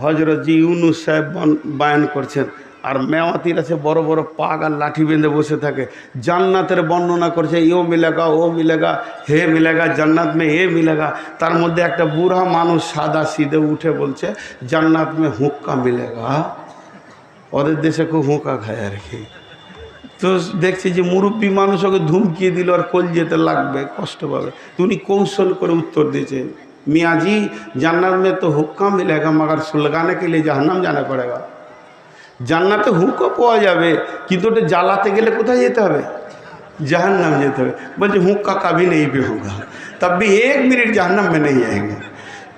হজরত জি ইউনুস সাহেব বয়ান করছেন। আর মেওয়াতির আছে বড় বড় পাগ আর লাঠি বেঁধে বসে থাকে, জান্নাতের বর্ণনা করছে, ইও মিলেগা ও মিলেগা হে মিলেগা জান্নাত মে এ মিলেগা। তার মধ্যে একটা বুড়া মানুষ সাদা সিধে উঠে বলছে জান্নাত মে হুক্কা মিলেগা। ওদের দেশে খুব হুঁকা খায় আর কি। তো দেখছি যে মুরব্বী মানুষ ওকে ধুমকিয়ে দিল আর কল যেতে লাগবে, কষ্ট পাবে। উনি কৌশল করে উত্তর দিয়েছেন, मियाँ जी जन्नत में तो हुक्का मिलेगा मगर सुलगाने के लिए जहन्नम जाना पड़ेगा। জান্নাতে হুক্কা পাওয়া যাবে কিন্তু ওটা জ্বালাতে গেলে কোথায় যেতে হবে? जहन्नम যেতে হবে। বলছে হুক্কা कभी नहीं भी होगा, तब भी 1 मिनट जहन्नम में नहीं आएंगे।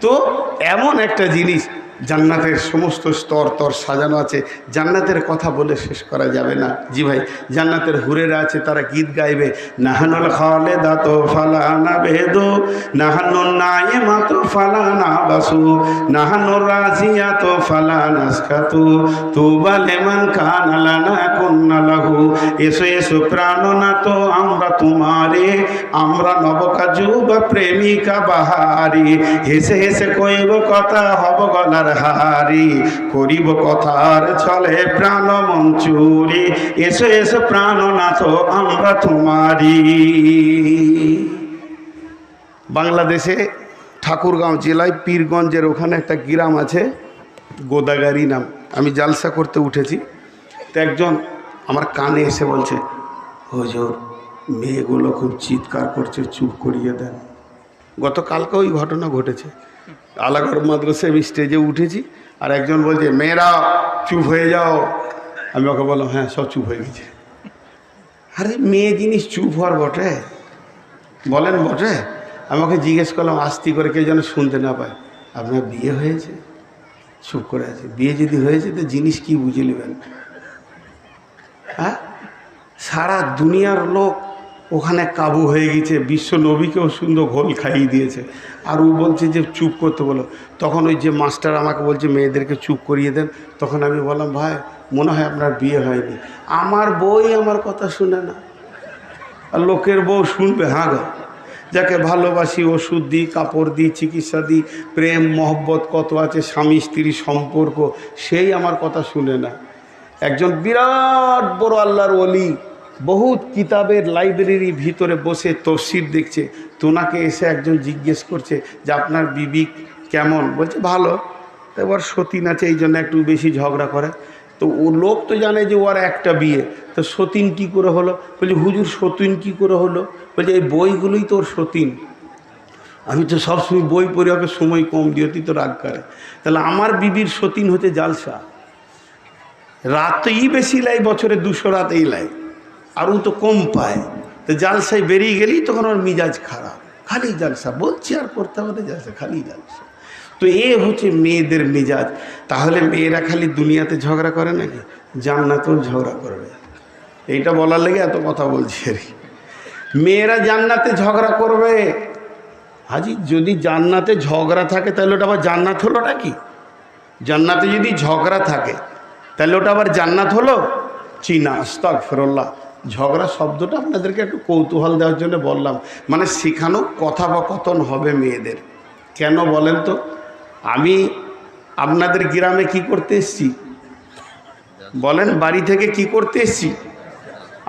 তো এমন একটা জিনিস, জান্নাতের সমস্ত স্তর তর সাজানো আছে, জান্নাতের কথা বলে শেষ করা যাবে না। জি ভাই, জান্নাতের হুরেরা আছে, তারা গীত গাইবে, নাহানুল খালেদাতু ফালানা বেদু, নাহানুন নাইমাতু ফালানা বাসু, নাহানুর রাজিয়াতু ফালানা আসকাতু, তুবা লিমান কানা লানা কুন্না লাহু। এসো এসো প্রাণনাথ আমরা তোমারে, আমরা নবকাজুবা প্রেমিকা বাহারি, হেসে হেসে কইব কথা হব গলার হারি, করিব কথার ছলে প্রাণ মঞ্চুরি, এসো এসো প্রাণনাথ আমরা তোমারি। বাংলাদেশে ঠাকুরগাঁও জেলায় পীরগঞ্জের ওখানে একটা গ্রাম আছে, গোদাগাড়ি নাম। আমি জালসা করতে উঠেছি, তো একজন আমার কানে এসে বলছে, হুজুর মেয়েগুলো খুব চিৎকার করছে, চুপ করিয়ে দেন। গতকালকে ওই ঘটনা ঘটেছে। আলাগড় মাদ্রাসায় আমি স্টেজে উঠেছি, আর একজন বলছে মেয়েরা চুপ হয়ে যাও। আমি ওকে বললাম হ্যাঁ সব চুপ হয়ে গেছে। আরে মেয়ে জিনিস চুপ হওয়ার বটে, বলেন বটে। আমি ওকে জিজ্ঞেস করলাম আস্তি করে, কেউ যেন শুনতে না পায়, আপনার বিয়ে হয়েছে? চুপ করে আছে। বিয়ে যদি হয়েছে তো জিনিস কি বুঝে নেবেন? হ্যাঁ, সারা দুনিয়ার লোক ওখানে কাবু হয়ে গেছে, বিশ্ব নবীকেও সুন্দর ঘোল খাইয়ে দিয়েছে, আর ও বলছে যে চুপ করতে বলো। তখন ওই যে মাস্টার আমাকে বলছে মেয়েদেরকে চুপ করিয়ে দেন, তখন আমি বললাম ভাই মনে হয় আপনার বিয়ে হয়নি। আমার বউই আমার কথা শুনে না, আর লোকের বউ শুনবে? হ্যাঁ গো, যাকে ভালোবাসি ওষুধ দিই, কাপড় দিই, চিকিৎসা দিই, প্রেম মহব্বত কত আছে, স্বামী স্ত্রী সম্পর্ক, সেই আমার কথা শুনে না। একজন বিরাট বড় আল্লাহর ওলি, বহুত কিতাবের লাইব্রেরির ভিতরে বসে তফসির দেখছে, তোনাকে এসে একজন জিজ্ঞেস করছে যে আপনার বিবি কেমন? বলছে ভালো। এবার সতীন আছে, এই জন্য একটু বেশি ঝগড়া করে। তো ও লোক তো জানে যে ওর একটা বিয়ে, তো সতীন কী করে হলো? বলছে হুজুর সতীন কী করে হলো? বলছে এই বইগুলোই তোর সতীন। আমি তো সবসময় বই পড়ে, ওকে সময় কম দিয়ে, তুই তো রাগ করে। তাহলে আমার বিবির সতীন হতে জালসা, রাতই বেশি লাই, বছরে 200 রাতেই লাই, আর ও তো কম পায়। তো জালসায় বেরিয়ে গেলেই তখন ওর মিজাজ খারাপ, খালি জালসা বলছি আর করতে হবে জালসা, খালি জালসা। তো এ হচ্ছে মেয়েদের মেজাজ। তাহলে মেয়েরা খালি দুনিয়াতে ঝগড়া করে নাকি? জান্নাতেও ঝগড়া করবে। এইটা বলার লেগে এত কথা বলছি আর কি। মেয়েরা জান্নাতে ঝগড়া করবে। হাজি যদি জান্নাতে ঝগড়া থাকে তাহলে ওটা আবার জান্নাত হলোটা কি? জান্নাতে যদি ঝগড়া থাকে তাহলে ওটা আবার জান্নাত হলো? চিনা আস্তাগফিরুল্লাহ। ঝগড়া শব্দটা আপনাদেরকে একটু কৌতূহল দেওয়ার জন্য বললাম, মানে শেখানো কথোপকথন হবে মেয়েদের। কেন বলেন তো? আমি আপনাদের গ্রামে কি করতে এসছি বলেন? বাড়ি থেকে কি করতে এসছি?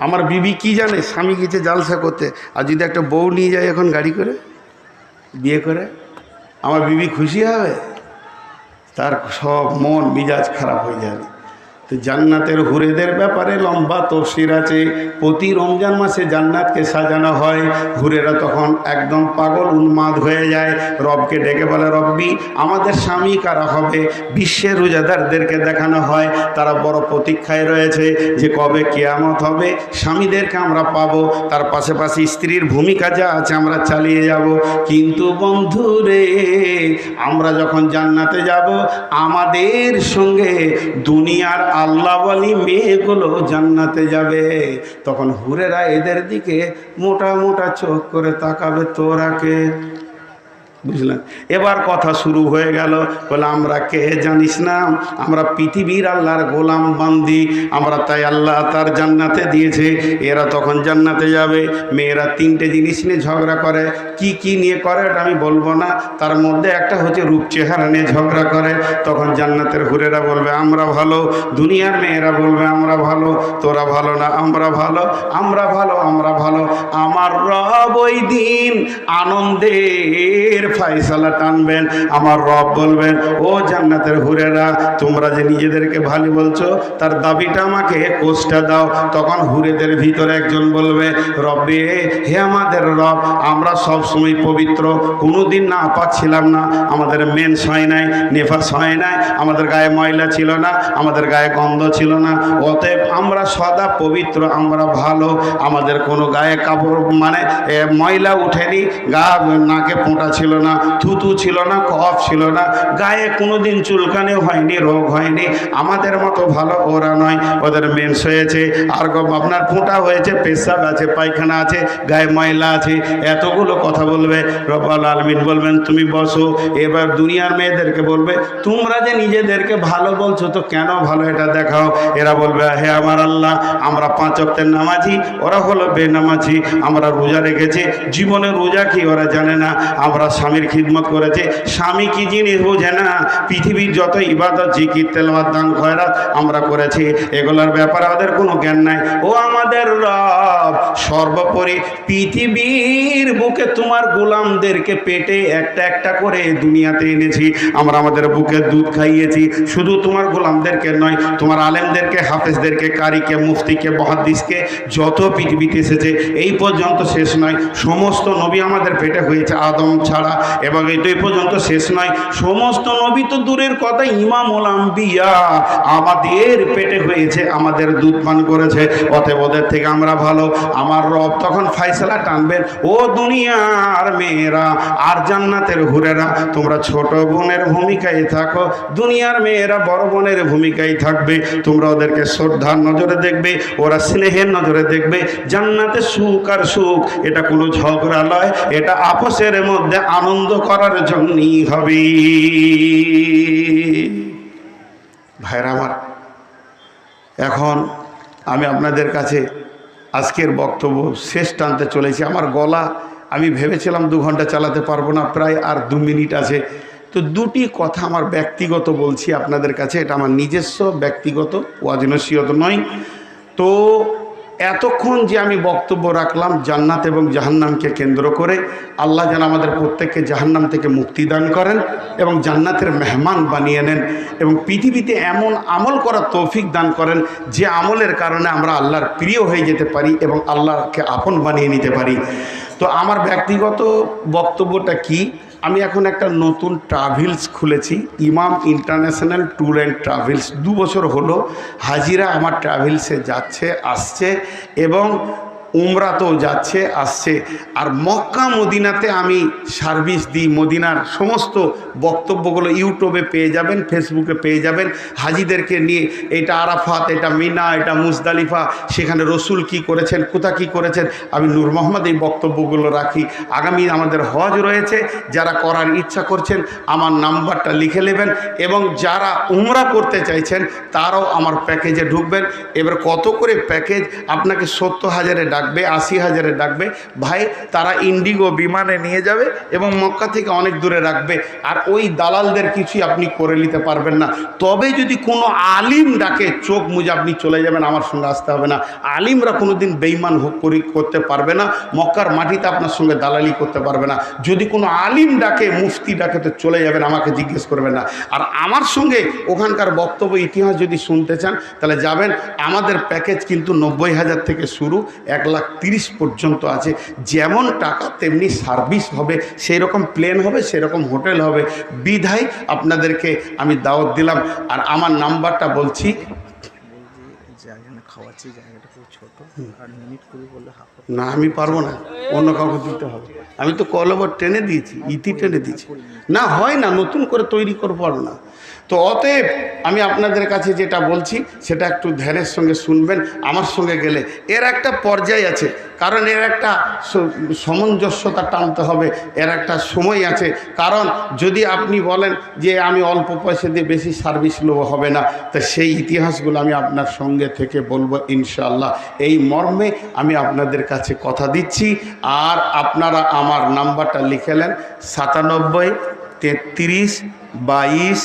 আমার বিবি কি জানে? স্বামী গেছে জালসা করতে, আর যদি একটা বউ নিয়ে যায় এখন গাড়ি করে বিয়ে করে, আমার বিবি খুশি হবে? তার সব মন মিজাজ খারাপ হয়ে যাবে। তো জান্নাতের হুরেদের ব্যাপারে লম্বা তফসির আছে। প্রতি রমজান মাসে জান্নাতকে সাজানো হয়। হুরেরা তখন একদম পাগল উন্মাদ হয়ে যায়, রবকে ডেকে বলে রব্বি আমাদের স্বামী কারা হবে? বিশ্বের রোজাদারদেরকে দেখানো হয়, তারা বড় প্রতীক্ষায় রয়েছে যে কবে কিয়ামত হবে, স্বামীদেরকে আমরা পাবো, তার পাশাপাশি স্ত্রীর ভূমিকা যা আছে আমরা চালিয়ে যাব। কিন্তু বন্ধুরে, আমরা যখন জান্নাতে যাব আমাদের সঙ্গে দুনিয়ার আল্লাহ ওয়ালি মেয়েগুলো জান্নাতে যাবে। তখন হুরেরা এদের দিকে মোটা মোটা চোখ করে তাকাবে, তোরাকে বুঝলেন? এবার কথা শুরু হয়ে গেল, বলে আমরা কে জানিস না, আমরা পৃথিবীর আল্লাহর গোলাম বান্দি, আমরা তাই আল্লাহ তার জান্নাতে দিয়েছে। এরা তখন জান্নাতে যাবে। মেয়েরা তিনটে জিনিস নিয়ে ঝগড়া করে। কি কি নিয়ে করে এটা আমি বলবো না, তার মধ্যে একটা হচ্ছে রূপ চেহারা নিয়ে ঝগড়া করে। তখন জান্নাতের হুরেরা বলবে আমরা ভালো, দুনিয়ার মেয়েরা বলবে আমরা ভালো, তোরা ভালো না, আমরা ভালো, আমরা ভালো, আমরা ভালো। আমার রব ওই দিন আনন্দের ফায়সালা টানবেন। আমার রব বলবেন, ও জান্নাতের হুরেরা, তোমরা যে নিজেদেরকে ভালো বলছো তার দাবিটা আমাকে কোষটা দাও। তখন হুরেদের ভিতরে একজন বলবে, রব্বে, হে আমাদের রব, আমরা সব সময় পবিত্র, কোনোদিন না পাক ছিলাম না, আমাদের মেন্স হয় নাই, নেফাস হয় নাই, আমাদের গায়ে ময়লা ছিল না, আমাদের গায়ে গন্ধ ছিল না, অতএব আমরা সদা পবিত্র, আমরা ভালো, আমাদের কোনো গায়ে কাপড় মানে ময়লা উঠেনি, গা নাকে পোঁটা ছিল না, থুতু ছিল না, কফ ছিল না, গায়ে কোনোদিন চুলকানি হয়নি, রোগ হয়নি, আমাদের মতো ভালো ওরা নয়, ওদের মেন্স হয়েছে, আর আপনার ফোঁটা হয়েছে, পেশাব আছে, পায়খানা আছে, গায়ে ময়লা আছে, এতগুলো কথা বলবে। রব্বুল আলামিন বলবেন তুমি বসো। এবার দুনিয়ার মেয়েদেরকে বলবে, তোমরা যে নিজেদেরকে ভালো বলছো তো কেন ভালো এটা দেখাও। এরা বলবে, হে আমার আল্লাহ, আমরা 5 ওয়াক্তের নামাজি, ওরা হলো বেনামাজি, আমরা রোজা রেখেছি, জীবনে রোজা কি ওরা জানে না, আমরা স্বামীর খিদমত করেছি, স্বামী কি জিনিস বোঝে না, পৃথিবীর যত ইবাদত জিকির তেলাওয়াত দান খয়রাত আমরা করেছি, এগুলোর ব্যাপারে ওদের কোনো জ্ঞান নাই। ও আমাদের রব, সর্বোপরি পৃথিবীর বুকে তোমার গোলামদেরকে পেটে একটা একটা করে দুনিয়াতে এনেছি, আমরা আমাদের বুকে দুধ খাইয়েছি, শুধু তোমার গোলামদেরকে নয়, তোমার আলেমদেরকে, হাফেজদেরকে, কারিকে, মুফতিকে, মুহাদ্দিসকে, যত পৃথিবীতে এসেছে এই পর্যন্ত শেষ নয়, সমস্ত নবী আমাদের পেটে হয়েছে আদম ছাড়া, এবং এই পর্যন্ত শেষ নয়, সমস্ত নবী তো দূরের কথা, ইমামুল আম্বিয়া আমাদের পেটে হয়েছে, আমাদের দুধ পান করেছে, অতএব ওদের থেকে আমরা ভালো। আমার রব তখন ফায়সালা টানবেন, ও দুনিয়ার মেয়েরা আর জান্নাতের হুরেরা, তোমরা ছোট বোনের ভূমিকায় থাকো, দুনিয়ার মেয়েরা বড় বোনের ভূমিকায় থাকবে, তোমরা ওদেরকে শ্রদ্ধার নজরে দেখবে, ওরা স্নেহের নজরে দেখবে। জান্নাতে সুখ আর সুখ এটা কোনো ঝগড়া নয়, এটা আপসের মধ্যে আনন্দ করার জন্যই হবে। ভাইরা আমার, এখন আমি আপনাদের কাছে আজকের বক্তব্য শেষ টানতে চলেছি। আমার গলা, আমি ভেবেছিলাম 2 ঘন্টা চালাতে পারবো না, প্রায় আর 2 মিনিট আছে, তো দুটি কথা আমার ব্যক্তিগত বলছি আপনাদের কাছে, এটা আমার নিজস্ব ব্যক্তিগত ওয়াজ নসিহত নয়। তো এতক্ষণ যে আমি বক্তব্য রাখলাম জান্নাত এবং জাহান্নামকে কেন্দ্র করে, আল্লাহ যেন আমাদের প্রত্যেককে জাহান্নাম থেকে মুক্তি দান করেন এবং জান্নাতের মেহমান বানিয়ে নেন, এবং পৃথিবীতে এমন আমল করার তৌফিক দান করেন যে আমলের কারণে আমরা আল্লাহর প্রিয় হয়ে যেতে পারি এবং আল্লাহকে আপন বানিয়ে নিতে পারি। তো আমার ব্যক্তিগত বক্তব্যটা কি, আমি এখন একটা নতুন ট্রাভেলস খুলেছি, ইমাম ইন্টারন্যাশনাল ট্যুর অ্যান্ড ট্রাভেলস। 2 বছর হলো হাজিরা আমার ট্রাভেলসে যাচ্ছে আসছে, এবং উমরাতেও যাচ্ছে আসছে, আর মক্কা মদিনাতে আমি সার্ভিস দিই। মদিনার সমস্ত বক্তব্যগুলো ইউটিউবে পেয়ে যাবেন, ফেসবুকে পেয়ে যাবেন, হাজিদেরকে নিয়ে, এটা আরাফাত, এটা মিনা, এটা মুজদালিফা, সেখানে রসুল কি করেছেন, কোথা কি করেছেন, আমি নূর মোহাম্মদ এই বক্তব্যগুলো রাখি। আগামী আমাদের হজ রয়েছে, যারা করার ইচ্ছা করছেন আমার নাম্বারটা লিখে নেবেন, এবং যারা উমরা করতে চাইছেন তারাও আমার প্যাকেজে ঢুকবেন। এবার কত করে প্যাকেজ, আপনাকে 70,000-এ ডাকবে, 80,000-এ ডাকবে, ভাই তারা ইন্ডিগো বিমানে নিয়ে যাবে এবং মক্কা থেকে অনেক দূরে রাখবে, আর ওই দালালদের কিছুই আপনি করে নিতে পারবেন না। তবে যদি কোনো আলিম ডাকে, চোখ মুজে আপনি চলে যাবেন, আমার সঙ্গে আসতে হবে না। আলিমরা কোনো দিন বেঈমান করতে পারবে না, মক্কার মাটিতে আপনার সঙ্গে দালালি করতে পারবে না। যদি কোনো আলিম ডাকে, মুফতি ডাকে, তো চলে যাবেন, আমাকে জিজ্ঞেস করবেন না। আর আমার সঙ্গে ওখানকার বক্তব্য ইতিহাস যদি শুনতে চান তাহলে যাবেন। আমাদের প্যাকেজ কিন্তু 90,000 থেকে শুরু, 1,30,000 পর্যন্ত আছে। যেমন টাকা তেমনি সার্ভিস হবে, সেই রকম প্লেন হবে, সেরকম হোটেল হবে, বিধায় আপনাদেরকে আমি দাওয়াত দিলাম। আর আমার নাম্বারটা বলছি, খাওয়াচ্ছি দেখছি জায়গাটা খুব ছোট আর মিনিট কুড়ি বললে হাফ না আমি পারবো না, অন্য কাউকে দিতে হবে। আমি তো কলবার টেনে দিয়েছি, ইতি টেনে দিয়েছি, না হয় না, নতুন করে তৈরি করবো পারবো না। তো অতএব আমি আপনাদের কাছে যেটা বলছি সেটা একটু ধ্যানের সঙ্গে শুনবেন। আমার সঙ্গে গেলে এর একটা পর্যায় আছে, কারণ এর একটা সামঞ্জস্যতা টানতে হবে, এর একটা সময় আছে। কারণ যদি আপনি বলেন যে আমি অল্প পয়সা দিয়ে বেশি সার্ভিস নেবো, হবে না। তো সেই ইতিহাসগুলো আমি আপনার সঙ্গে থেকে বলবো ইনশাআল্লাহ। এই মর্মে আমি আপনাদের কাছে কথা দিচ্ছি। আর আপনারা আমার নাম্বারটা লিখে নেন 97 33 22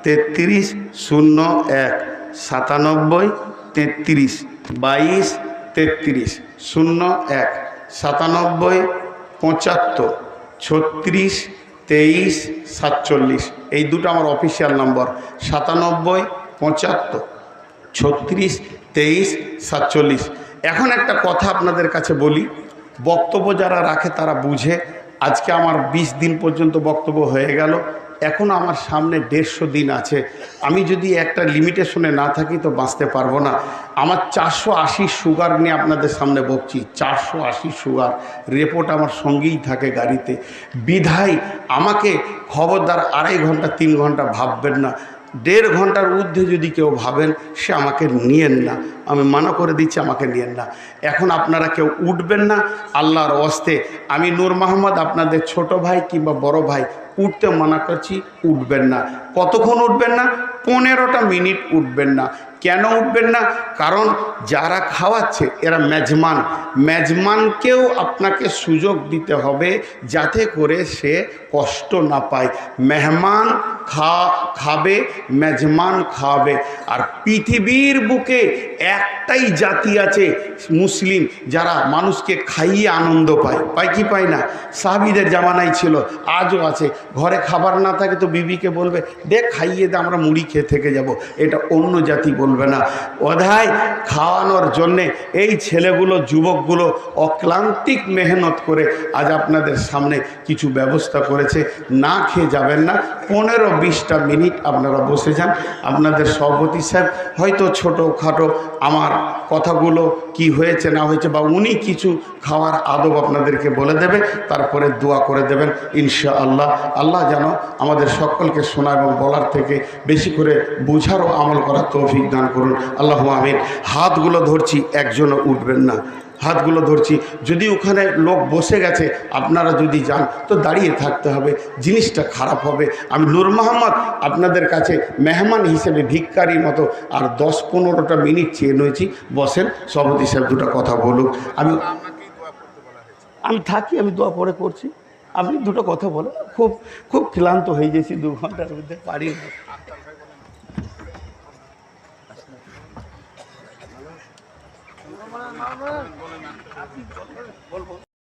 33 01, 97 33 22 33 01, 97 75 36 23 47। এই দুটো আমার অফিসিয়াল নম্বর, 97 75 36 23 47। এখন একটা কথা আপনাদের কাছে বলি, বক্তব্য যারা রাখে তারা বুঝে। আজকে আমার 20 দিন পর্যন্ত বক্তব্য হয়ে গেল, এখন আমার সামনে 150 দিন আছে। আমি যদি একটা লিমিটেশনে না থাকি তো বাঁচতে পারবো না। আমার 480 সুগার নিয়ে আপনাদের সামনে বকছি, 480 সুগার রিপোর্ট আমার সঙ্গেই থাকে গাড়িতে। বিধায় আমাকে খবরদার 2.5 ঘন্টা 3 ঘন্টা ভাববেন না, 1.5 ঘন্টার ঊর্ধ্বে যদি কেউ ভাবেন সে আমাকে নিয়েন না, আমি মানা করে দিচ্ছি, আমাকে নিয়েন না। এখন আপনারা কেউ উঠবেন না আল্লাহর ওয়াস্তে। আমি নূর মোহাম্মদ আপনাদের ছোট ভাই কিংবা বড় ভাই, উঠতে মানা করছি, উঠবেন না। কতক্ষণ উঠবেন না? 15টা মিনিট উঠবেন না। কেন উঠবেন না? কারণ যারা খাওয়াচ্ছে এরা মেজমান, মেজমানকেও আপনাকে সুযোগ দিতে হবে যাতে করে সে কষ্ট না পায়। মেহমান খাবে, মেজমান খাবে। আর পৃথিবীর বুকে একটাই জাতি আছে মুসলিম, যারা মানুষকে খাইয়ে আনন্দ পায়। পায় কি পায় না? সাহাবীদের জামানায় ছিল, আজও আছে। ঘরে খাবার না থাকে তো বিবিকে বলবে, দেখ খাইয়ে দে, আমরা মুড়ি খেয়ে থেকে যাব। এটা অন্য জাতি বলবে না। অধায় খাওয়ানোর জন্যে এই ছেলেগুলো, যুবকগুলো অক্লান্তিক মেহনত করে আজ আপনাদের সামনে কিছু ব্যবস্থা করেছে। না খেয়ে যাবেন না, 15-20টা মিনিট আপনারা বসে যান। আপনাদের সভাপতি সাহেব হয়তো ছোটোখাটো আমার কথাগুলো কি হয়েছে না হয়েছে, বা উনি কিছু খাওয়ার আদব আপনাদেরকে বলে দেবে, তারপরে দোয়া করে দেবেন ইনশাআল্লাহ। আল্লাহ যেন আমাদের সকলকে শোনা এবং বলার থেকে বেশি করে বুঝার ও আমল করার তৌফিক দান করুন, আল্লাহু আমিন। হাতগুলো ধরছি, একজনও উঠবেন না, হাতগুলো ধরছি। যদি ওখানে লোক বসে গেছে, আপনারা যদি যান তো দাঁড়িয়ে থাকতে হবে, জিনিসটা খারাপ হবে। আমি নূর মোহাম্মদ আপনাদের কাছে মেহমান হিসেবে ভিক্ষারির মতো আর 10-15টা মিনিট চেয়ে নিয়েছি। বসেন, সভাপতি সাহেব দুটো কথা বলুক। আমি থাকি, আমি দোয়া পরে করছি, আপনি দুটো কথা বলেন। খুব খুব ক্লান্ত হয়ে গেছি, 2 ঘন্টার মধ্যে পারি না।